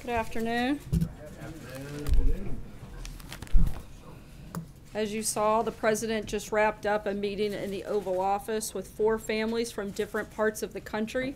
Good afternoon. As you saw, the President just wrapped up a meeting in the Oval Office with 4 families from different parts of the country.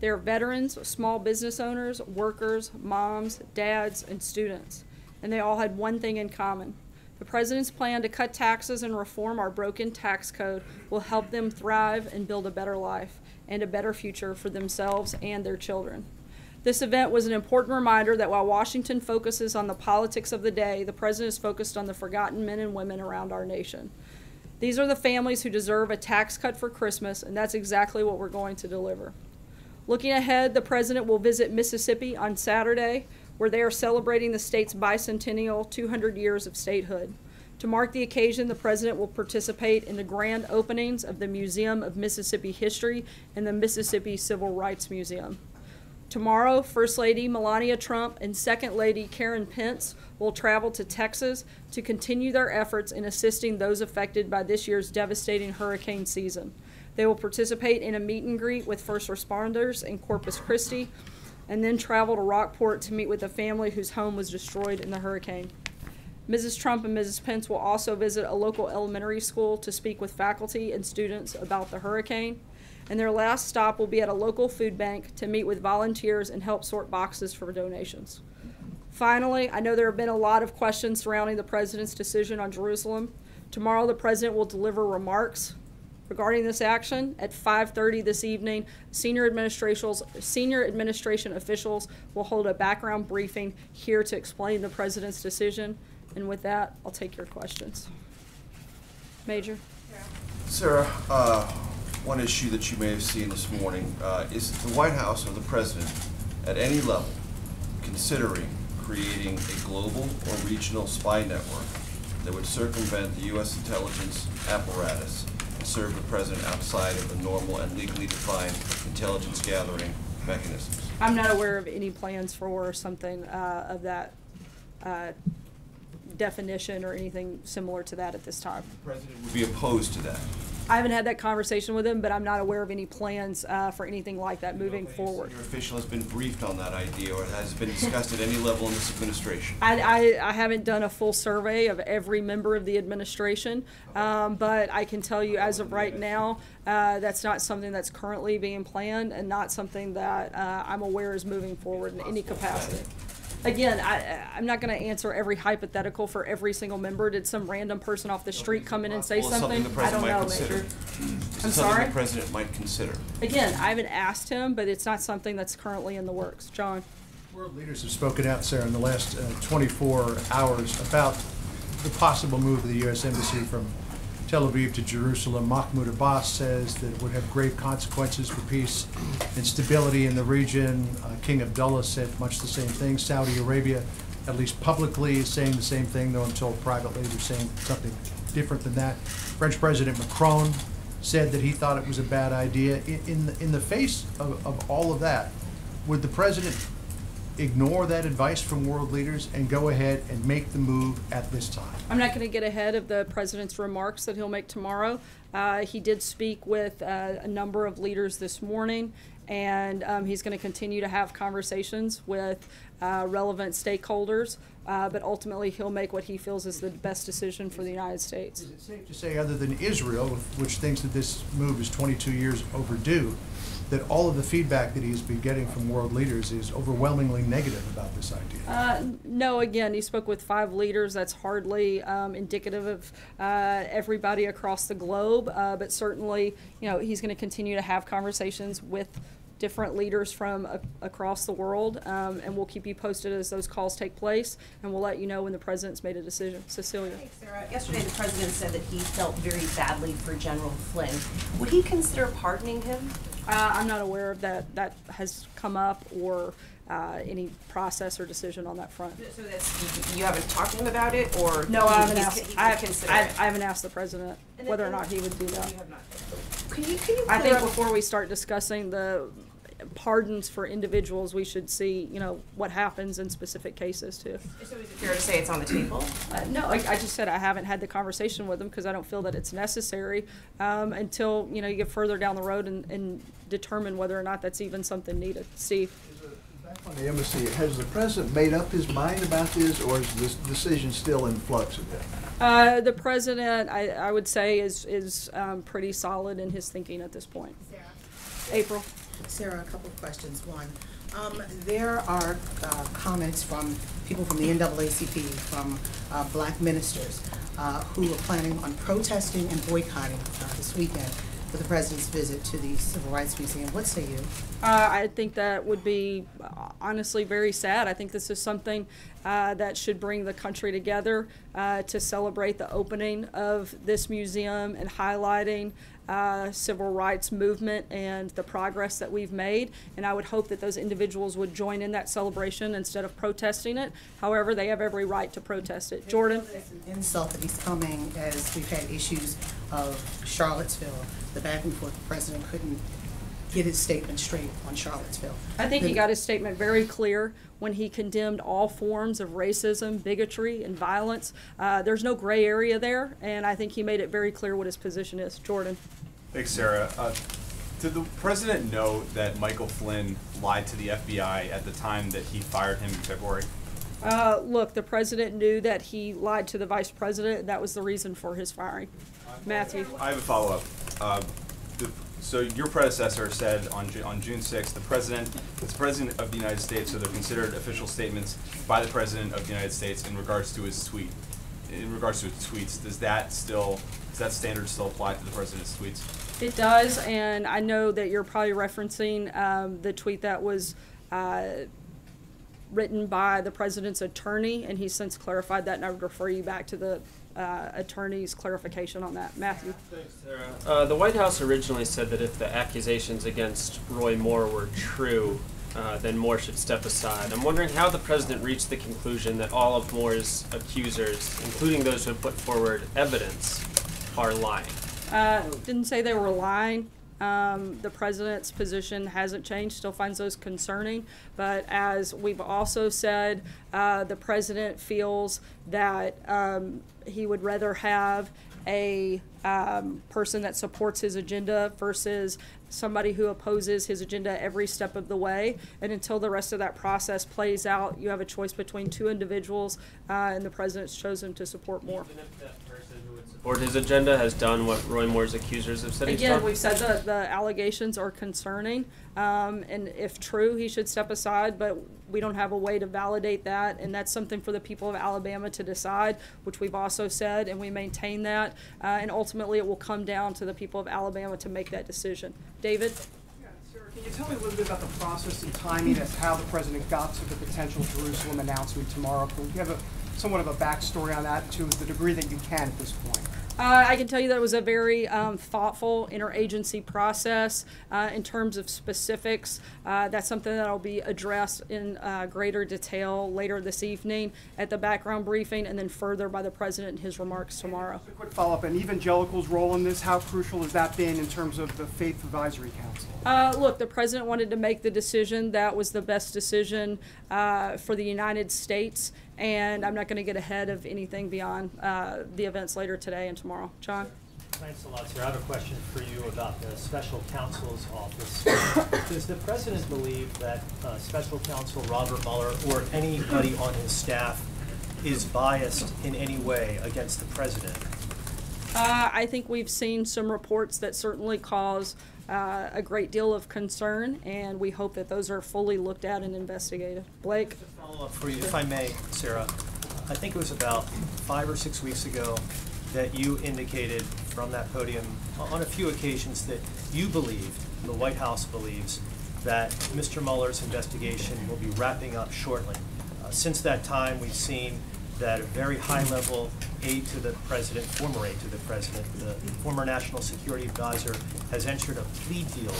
They're veterans, small business owners, workers, moms, dads, and students. And they all had one thing in common. The President's plan to cut taxes and reform our broken tax code will help them thrive and build a better life and a better future for themselves and their children. This event was an important reminder that while Washington focuses on the politics of the day, the President is focused on the forgotten men and women around our nation. These are the families who deserve a tax cut for Christmas, and that's exactly what we're going to deliver. Looking ahead, the President will visit Mississippi on Saturday, where they are celebrating the state's bicentennial 200 years of statehood. To mark the occasion, the President will participate in the grand openings of the Museum of Mississippi History and the Mississippi Civil Rights Museum. Tomorrow, First Lady Melania Trump and Second Lady Karen Pence will travel to Texas to continue their efforts in assisting those affected by this year's devastating hurricane season. They will participate in a meet and greet with first responders in Corpus Christi and then travel to Rockport to meet with a family whose home was destroyed in the hurricane. Mrs. Trump and Mrs. Pence will also visit a local elementary school to speak with faculty and students about the hurricane. And their last stop will be at a local food bank to meet with volunteers and help sort boxes for donations. Finally, I know there have been a lot of questions surrounding the President's decision on Jerusalem. Tomorrow, the President will deliver remarks regarding this action. At 5:30 this evening, senior administration officials will hold a background briefing here to explain the President's decision. And with that, I'll take your questions. Major? Sarah, one issue that you may have seen this morning is the White House or the President at any level considering creating a global or regional spy network that would circumvent the U.S. intelligence apparatus and serve the President outside of the normal and legally defined intelligence gathering mechanisms? I'm not aware of any plans for something of that definition or anything similar to that at this time. The President would be opposed to that? I haven't had that conversation with him, but I'm not aware of any plans for anything like that moving forward. Your official has been briefed on that idea, or has been discussed at any level in this administration? I haven't done a full survey of every member of the administration, but I can tell you as of right now, that's not something that's currently being planned and not something that I'm aware is moving forward in any capacity. Again, I'm not going to answer every hypothetical for every single member. Did some random person off the street come in and say something? I don't know, Major. I'm sorry? The President might consider. Again, I haven't asked him, but it's not something that's currently in the works. John? World leaders have spoken out, Sarah, in the last 24 hours about the possible move of the U.S. Embassy from Tel Aviv to Jerusalem. Mahmoud Abbas says that it would have grave consequences for peace and stability in the region. King Abdullah said much the same thing. Saudi Arabia, at least publicly, is saying the same thing, though I'm told privately they're saying something different than that. French President Macron said that he thought it was a bad idea. In the face of all of that, would the President ignore that advice from world leaders and go ahead and make the move at this time? I'm not going to get ahead of the President's remarks that he'll make tomorrow. He did speak with a number of leaders this morning, and he's going to continue to have conversations with relevant stakeholders, but ultimately he'll make what he feels is the best decision for the United States. Is it safe to say, other than Israel, which thinks that this move is 22 years overdue, that all of the feedback that he's been getting from world leaders is overwhelmingly negative about this idea? No, again, he spoke with 5 leaders. That's hardly indicative of everybody across the globe, but certainly, he's going to continue to have conversations with different leaders from across the world, and we'll keep you posted as those calls take place, and we'll let you know when the President's made a decision. Cecilia. Hey, Sarah. Yesterday the President said that he felt very badly for General Flynn. Would he consider pardoning him? I'm not aware of that has come up or any process or decision on that front. So that's, you haven't talked to him about it, or no? I haven't asked. I I haven't asked the President whether or not he would do that. You have not. Can you I think before we start discussing the pardons for individuals, we should see, what happens in specific cases too. So is it fair to say it's on the table? No, I just said I haven't had the conversation with him because I don't feel that it's necessary until you get further down the road and determine whether or not that's even something needed. Steve. Is a On the embassy, has the president made up his mind about this, or is this decision still in flux a bit? The president, I would say, is pretty solid in his thinking at this point. Sarah. April. Sarah, a couple of questions. One, there are comments from people from the NAACP, from black ministers, who are planning on protesting and boycotting this weekend for the president's visit to the Civil Rights Museum. What say you? I think that would be honestly very sad. I think this is something that should bring the country together to celebrate the opening of this museum and highlighting civil rights movement and the progress that we've made. And I would hope that those individuals would join in that celebration instead of protesting it. However, they have every right to protest it. Jordan? It's an insult that he's coming as we've had issues of Charlottesville, the back and forth. The president couldn't get his statement straight on Charlottesville. I think he got his statement very clear when he condemned all forms of racism, bigotry, and violence. There's no gray area there, and I think he made it very clear what his position is. Jordan. Thanks, Sarah. Did the president know that Michael Flynn lied to the FBI at the time that he fired him in February? Look, the president knew that he lied to the vice president, and that was the reason for his firing. Matthew. I have a follow-up. So your predecessor said on June 6th, it's the president of the United States, so they're considered official statements by the president of the United States in regards to his tweet. In regards to his tweets, does that standard still apply to the president's tweets? It does, and I know that you're probably referencing the tweet that was written by the president's attorney, and he's since clarified that, and I would refer you back to the attorney's clarification on that. Matthew. Thanks, Sarah. The White House originally said that if the accusations against Roy Moore were true, then Moore should step aside. I'm wondering how the president reached the conclusion that all of Moore's accusers, including those who have put forward evidence, are lying. Didn't say they were lying. The president's position hasn't changed, still finds those concerning. But as we've also said, the president feels that he would rather have a person that supports his agenda versus somebody who opposes his agenda every step of the way. And until the rest of that process plays out, you have a choice between two individuals, and the president's chosen to support Moore. Even if that person who would support his agenda has done what Roy Moore's accusers have said he's done? Again, we've said that the allegations are concerning, and if true, he should step aside, but we don't have a way to validate that, and that's something for the people of Alabama to decide, which we've also said, and we maintain that, and ultimately it will come down to the people of Alabama to make that decision. David? Yeah, Sarah, can you tell me a little bit about the process and timing as how the president got to the potential Jerusalem announcement tomorrow? Can we have somewhat of a backstory on that to the degree that you can at this point? I can tell you that it was a very thoughtful interagency process in terms of specifics. That's something that will be addressed in greater detail later this evening at the background briefing, and then further by the president in his remarks tomorrow. Just a quick follow-up, and evangelicals' role in this, how crucial has that been in terms of the Faith Advisory Council? Look, the president wanted to make the decision that was the best decision for the United States, and I'm not going to get ahead of anything beyond the events later today and tomorrow. John? Thanks a lot, sir. I have a question for you about the special counsel's office. Does the president believe that special counsel Robert Mueller or anybody on his staff is biased in any way against the president? I think we've seen some reports that certainly cause a great deal of concern, and we hope that those are fully looked at and investigated. Blake? Just a follow-up for you, if I may, Sarah. I think it was about 5 or 6 weeks ago that you indicated from that podium on a few occasions that you believe, the White House believes, that Mr. Mueller's investigation will be wrapping up shortly. Since that time, we've seen that a very high-level aide to the president, former aide to the president, the former national security advisor, has entered a plea deal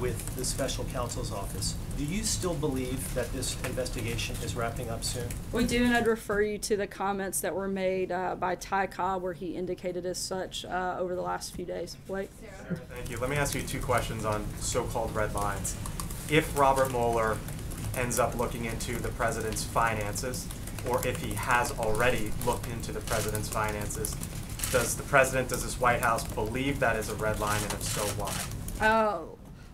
with the special counsel's office. Do you still believe that this investigation is wrapping up soon? We do, and I'd refer you to the comments that were made by Ty Cobb, where he indicated as such over the last few days. Blake? Sarah, thank you. Let me ask you two questions on so-called red lines. If Robert Mueller ends up looking into the president's finances, or if he has already looked into the president's finances, does this White House believe that is a red line, and if so, why?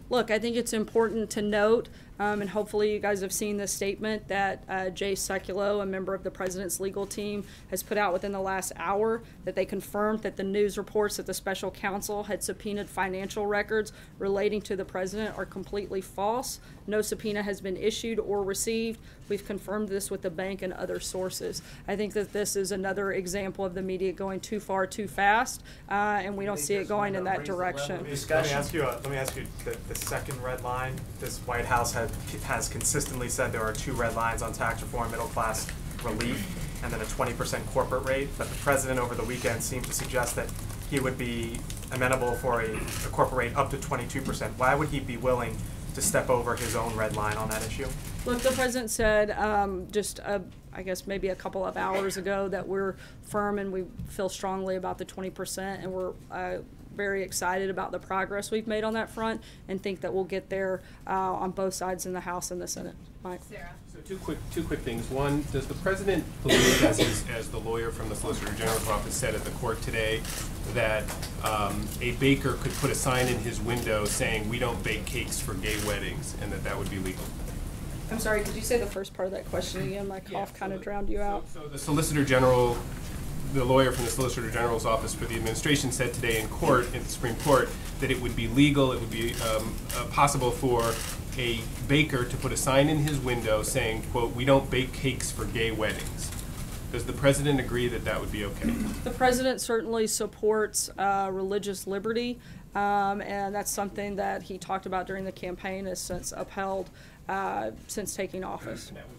Look, I think it's important to note And hopefully you guys have seen the statement that Jay Sekulow, a member of the president's legal team, has put out within the last hour, that they confirmed that the news reports that the special counsel had subpoenaed financial records relating to the president are completely false. No subpoena has been issued or received. We've confirmed this with the bank and other sources. I think that this is another example of the media going too far too fast, and we don't see it going in that direction. Let me ask you the second red line. This White House has consistently said there are 2 red lines on tax reform, middle class relief, and then a 20% corporate rate. But the president over the weekend seemed to suggest that he would be amenable for a corporate rate up to 22%. Why would he be willing to step over his own red line on that issue? Look, the president said I guess maybe a couple of hours ago that we're firm and we feel strongly about the 20%, and we're very excited about the progress we've made on that front, and think that we'll get there on both sides in the House and the Senate. Mike. Sarah. So two quick things. One, does the president believe, as the lawyer from the Solicitor General's office said at the court today, that a baker could put a sign in his window saying, "We don't bake cakes for gay weddings," and that would be legal? I'm sorry, could you say the first part of that question again? My cough kind of drowned you out. So the Solicitor General, the lawyer from the Solicitor General's office for the administration, said today in court, in the Supreme Court, that it would be legal, it would be possible for a baker to put a sign in his window saying, quote, "We don't bake cakes for gay weddings." Does the president agree that that would be okay? The president certainly supports religious liberty, and that's something that he talked about during the campaign, has since upheld since taking office. And that would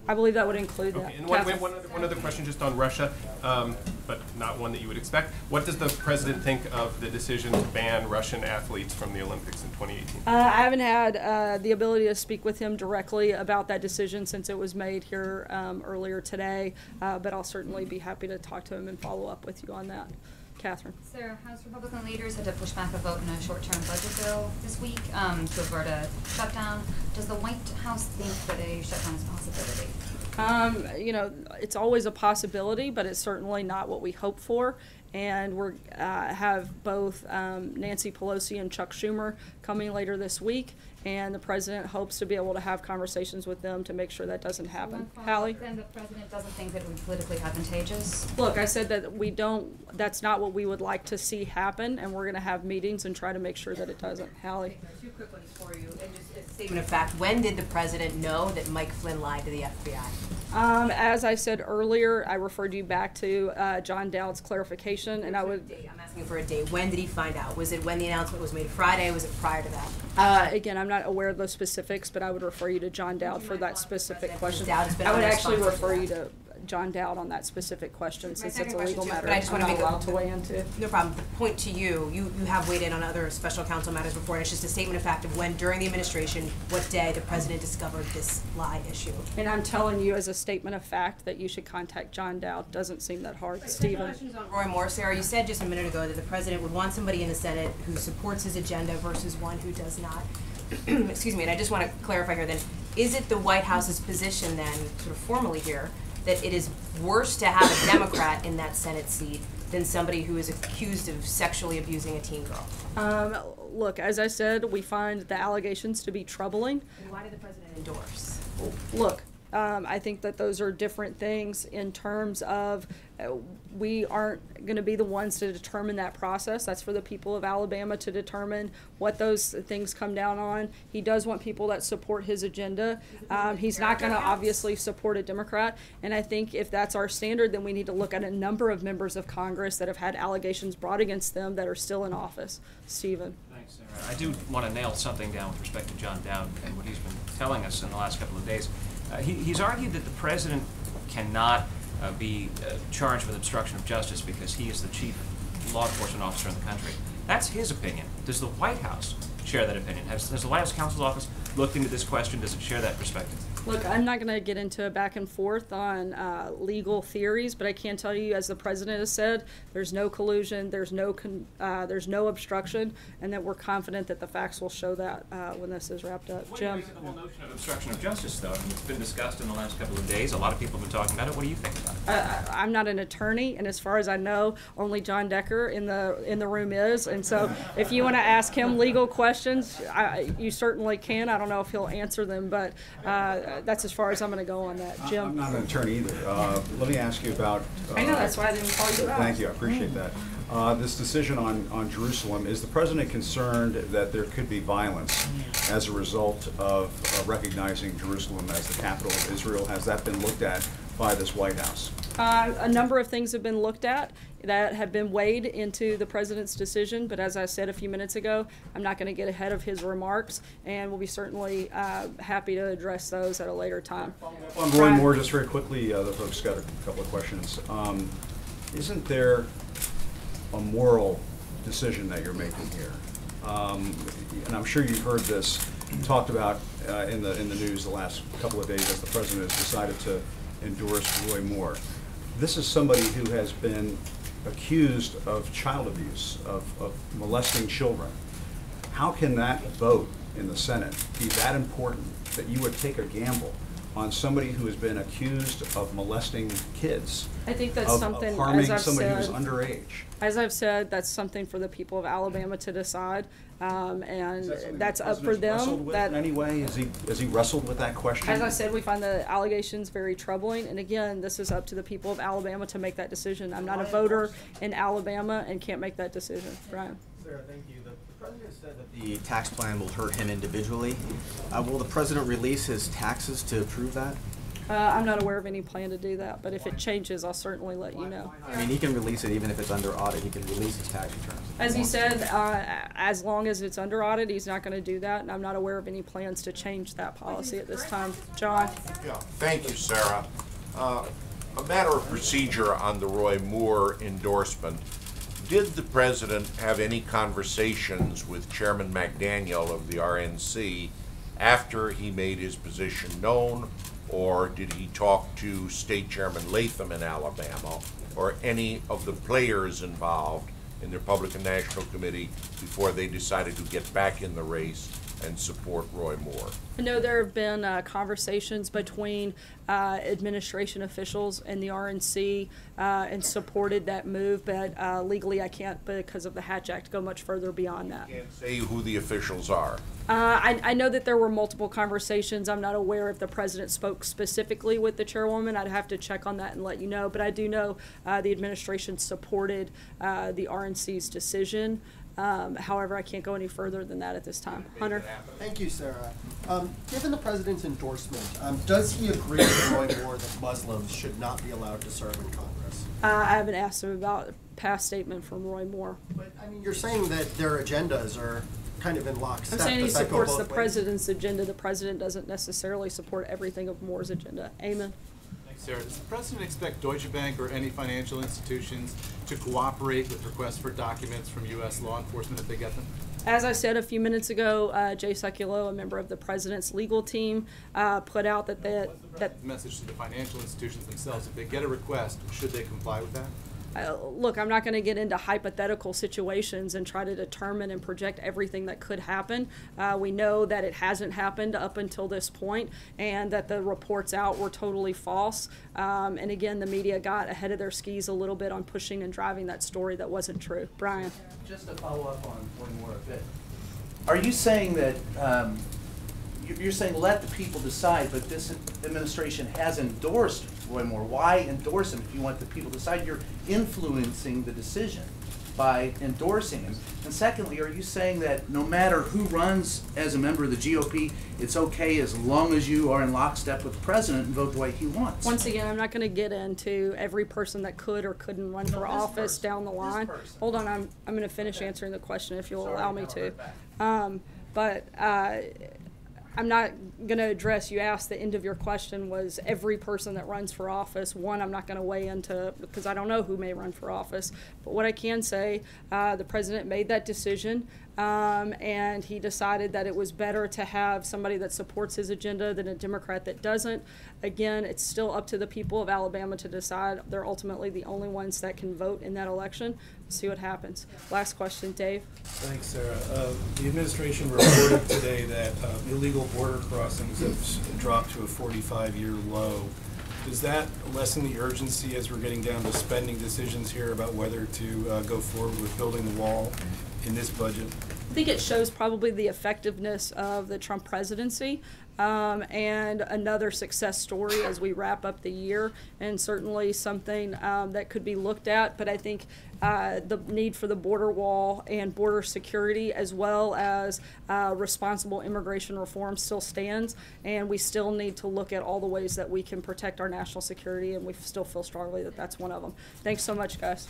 I believe that would include okay. that. And one other question just on Russia, but not one that you would expect. What does the president think of the decision to ban Russian athletes from the Olympics in 2018? I haven't had the ability to speak with him directly about that decision since it was made here earlier today, but I'll certainly be happy to talk to him and follow up with you on that. Catherine. Sarah, House Republican leaders had to push back a vote in a short-term budget bill this week to avert a shutdown. Does the White House think that a shutdown is a possibility? You know, it's always a possibility, but it's certainly not what we hope for. And we're have both Nancy Pelosi and Chuck Schumer coming later this week, and the president hopes to be able to have conversations with them to make sure that doesn't happen. Hallie? Then the president doesn't think that it would be politically advantageous? Look, I said that we don't, that's not what we would like to see happen, and we're going to have meetings and try to make sure that it doesn't. Hallie? Two quick ones for you, and just a statement of fact. When did the president know that Mike Flynn lied to the FBI? As I said earlier, I referred you back to John Dowd's clarification, and I would... I'm asking for a date. When did he find out? Was it when the announcement was made Friday? Was it prior to that? Again, I'm not aware of those specifics, but I would refer you to John Dowd for that specific question. I would actually refer you to John Dowd on that specific question, since it's a legal matter. But I just want to make allowed to weigh into. No problem. The point to you, you have weighed in on other special counsel matters before, and it's just a statement of fact of when, during the administration, what day the president discovered this lie issue. And I'm telling you as a statement of fact that you should contact John Dowd. Doesn't seem that hard. Stephen. Questions on Roy Moore. Sarah, you said just a minute ago that the president would want somebody in the Senate who supports his agenda versus one who does not. Excuse me, and I just want to clarify here then, is it the White House's position then, sort of formally here, that it is worse to have a Democrat in that Senate seat than somebody who is accused of sexually abusing a teen girl? Look, as I said, we find the allegations to be troubling. And why did the president endorse? Look, I think that those are different things in terms of we aren't going to be the ones to determine that process. That's for the people of Alabama to determine what those things come down on. He does want people that support his agenda. He's not going to obviously support a Democrat. And I think if that's our standard, then we need to look at a number of members of Congress that have had allegations brought against them that are still in office. Stephen. Thanks, Sarah. I do want to nail something down with respect to John Dowd and what he's been telling us in the last couple of days. He's argued that the president cannot be charged with obstruction of justice because he is the chief law enforcement officer in the country. That's his opinion. Does the White House share that opinion? Has the White House counsel's office looked into this question? Does it share that perspective? Look, I'm not going to get into a back and forth on legal theories, but I can tell you, as the president has said, there's no collusion, there's no obstruction, and that we're confident that the facts will show that when this is wrapped up. What do you Jim? think of the whole notion of obstruction of justice, though? I mean, it's been discussed in the last couple of days. A lot of people have been talking about it. What do you think about it? I'm not an attorney, and as far as I know, only John Decker in the room is. And so, if you want to ask him legal questions, you certainly can. I don't know if he'll answer them, but that's as far as I'm going to go on that. Jim? I'm not an attorney either. Let me ask you about... I know, that's why I didn't call you out. Thank you, I appreciate that. This decision on Jerusalem, is the president concerned that there could be violence as a result of recognizing Jerusalem as the capital of Israel? Has that been looked at by this White House? A number of things have been looked at that have been weighed into the president's decision, but as I said a few minutes ago, I'm not going to get ahead of his remarks, and we'll be certainly happy to address those at a later time. On Roy Moore, just very quickly, the folks got a couple of questions. Isn't there a moral decision that you're making here? And I'm sure you've heard this talked about in the news the last couple of days as the president has decided to endorse Roy Moore. This is somebody who has been accused of child abuse, of molesting children. How can that vote in the Senate be that important that you would take a gamble on somebody who has been accused of molesting kids? I think that's something, of harming as I've somebody said, who's underage. As I've said, that's something for the people of Alabama to decide, and that's up for them. That in any way, has he wrestled with that question? As I said, we find the allegations very troubling, and again, this is up to the people of Alabama to make that decision. I'm not a voter in Alabama and can't make that decision. Brian. Sarah, thank you. The president said that the tax plan will hurt him individually. Will the president release his taxes to prove that? I'm not aware of any plan to do that, but if it changes, I'll certainly let you know. I mean, he can release it even if it's under audit. He can release his tax returns. As he said, as long as it's under audit, he's not going to do that, and I'm not aware of any plans to change that policy at this time. John? Yeah, thank you, Sarah. A matter of procedure on the Roy Moore endorsement. Did the president have any conversations with Chairman McDaniel of the RNC after he made his position known, or did he talk to State Chairman Latham in Alabama, or any of the players involved in the Republican National Committee before they decided to get back in the race and support Roy Moore? I know there have been conversations between administration officials and the RNC and supported that move, but legally I can't, because of the Hatch Act, go much further beyond that. You can't say who the officials are. I know that there were multiple conversations. I'm not aware if the president spoke specifically with the chairwoman. I'd have to check on that and let you know, but I do know the administration supported the RNC's decision. However, I can't go any further than that at this time. Hunter? Thank you, Sarah. Given the president's endorsement, does he agree with Roy Moore that Muslims should not be allowed to serve in Congress? I haven't asked him about a past statement from Roy Moore. But, I mean, you're saying that their agendas are kind of in lockstep. I'm saying he supports the ways? president's agenda. The president doesn't necessarily support everything of Moore's agenda. Amen. Sarah, does the president expect Deutsche Bank or any financial institutions to cooperate with requests for documents from U.S. law enforcement if they get them? As I said a few minutes ago, Jay Sekulow, a member of the president's legal team, put out that message to the financial institutions themselves, if they get a request, should they comply with that? Look, I'm not going to get into hypothetical situations and try to determine and project everything that could happen. We know that it hasn't happened up until this point, and that the reports out were totally false. And again, the media got ahead of their skis a little bit on pushing and driving that story that wasn't true. Brian? Just to follow up on one more bit. Are you saying that you're saying let the people decide, but this administration has endorsed Roy Moore? Why endorse him if you want the people to decide? You're influencing the decision by endorsing him. And secondly, are you saying that no matter who runs as a member of the GOP, it's okay as long as you are in lockstep with the president and vote the way he wants? Once again, I'm not going to get into every person that could or couldn't run for office down the line. Hold on, I'm going to finish answering the question if you'll allow me to. I'm not going to address, you asked, the end of your question was every person that runs for office. One, I'm not going to weigh into because I don't know who may run for office. But what I can say, the president made that decision. and he decided that it was better to have somebody that supports his agenda than a Democrat that doesn't. Again, it's still up to the people of Alabama to decide. They're ultimately the only ones that can vote in that election. We'll see what happens. Last question, Dave. Thanks, Sarah. The administration reported today that illegal border crossings have dropped to a 45-year low. Does that lessen the urgency as we're getting down to spending decisions here about whether to go forward with building the wall in this budget? I think it shows probably the effectiveness of the Trump presidency, and another success story as we wrap up the year, and certainly something that could be looked at. But I think the need for the border wall and border security, as well as responsible immigration reform, still stands, and we still need to look at all the ways that we can protect our national security, and we still feel strongly that that's one of them. Thanks so much, guys.